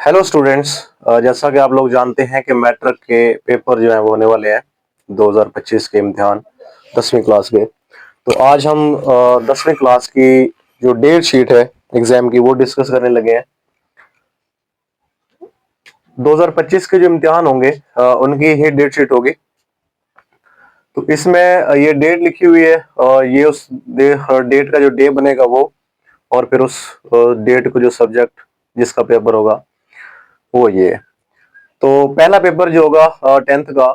Hello students. जैसा कि आप लोग जानते हैं कि मैट्रिक के पेपर जो है वो होने वाले हैं 2025 के इम्तिहान 10वीं क्लास के। तो आज हम 10वीं क्लास की जो डेट शीट है एग्जाम की वो डिस्कस करने लगे हैं। 2025 के जो इम्तिहान होंगे उनकी ही डेट शीट होगी। तो इसमें ये डेट लिखी हुई है और ये उस डेट का जो डे बनेगा वो, और फिर उस डेट को जो सब्जेक्ट जिसका पेपर होगा वो ये है। तो पहला पेपर जो होगा 10th का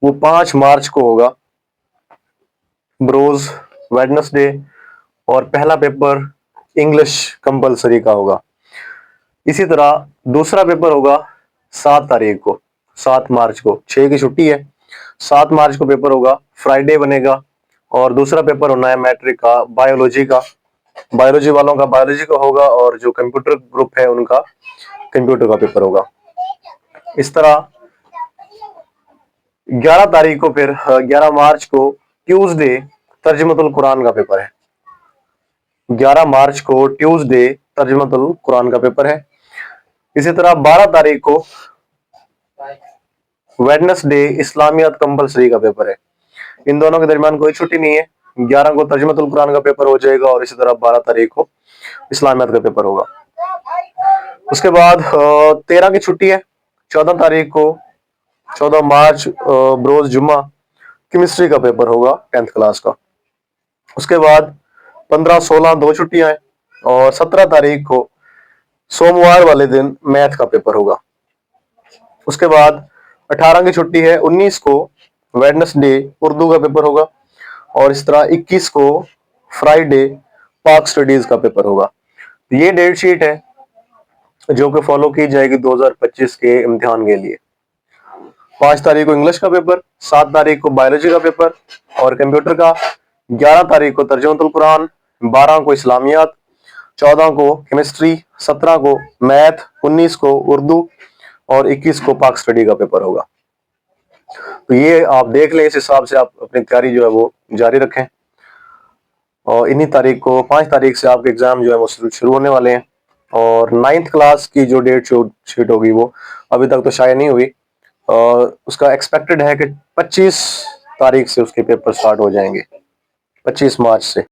वो 5 मार्च को होगा, ब्रोज वेडनेसडे। और पहला पेपर इंग्लिश कंपलसरी का होगा। इसी तरह दूसरा पेपर होगा 7 तारीख को, 7 मार्च को, 6 की छुट्टी है, 7 मार्च को पेपर होगा, फ्राइडे बनेगा। और दूसरा पेपर होना है मैट्रिक का बायोलॉजी का, बायोलॉजी वालों का बायोलॉजी का होगा, और जो कंप्यूटर ग्रुप है उनका कंप्यूटर का पेपर होगा। इस तरह 11 तारीख को, फिर 11 मार्च को ट्यूसडे तर्जुमतुल कुरान का पेपर है। 11 मार्च को ट्यूसडे तर्जुमतुल कुरान का पेपर है। इसी तरह 12 तारीख को वेडनेसडे इस्लामियात कंपलसरी का पेपर है। इन दोनों के दरमियान कोई छुट्टी नहीं है। 11 को तर्जुमतुल कुरान का पेपर हो जाएगा और इसी तरह 12 तारीख को इस्लामियात का पेपर होगा। उसके बाद 13 की छुट्टी है। 14 तारीख को 14 मार्च ब्रोज जुम्मा केमिस्ट्री का पेपर होगा 10th क्लास का। उसके बाद 15-16 दो छुट्टियां हैं, और 17 तारीख को सोमवार वाले दिन मैथ का पेपर होगा। उसके बाद 18 की छुट्टी है। 19 को वेडनेसडे उर्दू का पेपर होगा, और इस तरह 21 को फ्राइडे पाक स्टडीज का पेपर होगा। ये डेट शीट है जो कि फॉलो की जाएगी 2025 के इम्तिहान के लिए। 5 तारीख को इंग्लिश का पेपर, 7 तारीख को बायोलॉजी का पेपर और कंप्यूटर का, 11 तारीख को तर्जुमतुल कुरान, 12 को इस्लामियात, 14 को केमिस्ट्री, 17 को मैथ, 19 को उर्दू और 21 को पाक स्टडी का पेपर होगा। तो ये आप देख लें, इस हिसाब से आप अपनी तैयारी जो है वो जारी रखें। और इन्हीं तारीख को 5 तारीख से आपके एग्जाम जो है वो शुरू होने वाले हैं। और 9th क्लास की जो डेट शीट होगी वो अभी तक तो शायद नहीं हुई। उसका एक्सपेक्टेड है कि 25 तारीख से उसके पेपर स्टार्ट हो जाएंगे, 25 मार्च से।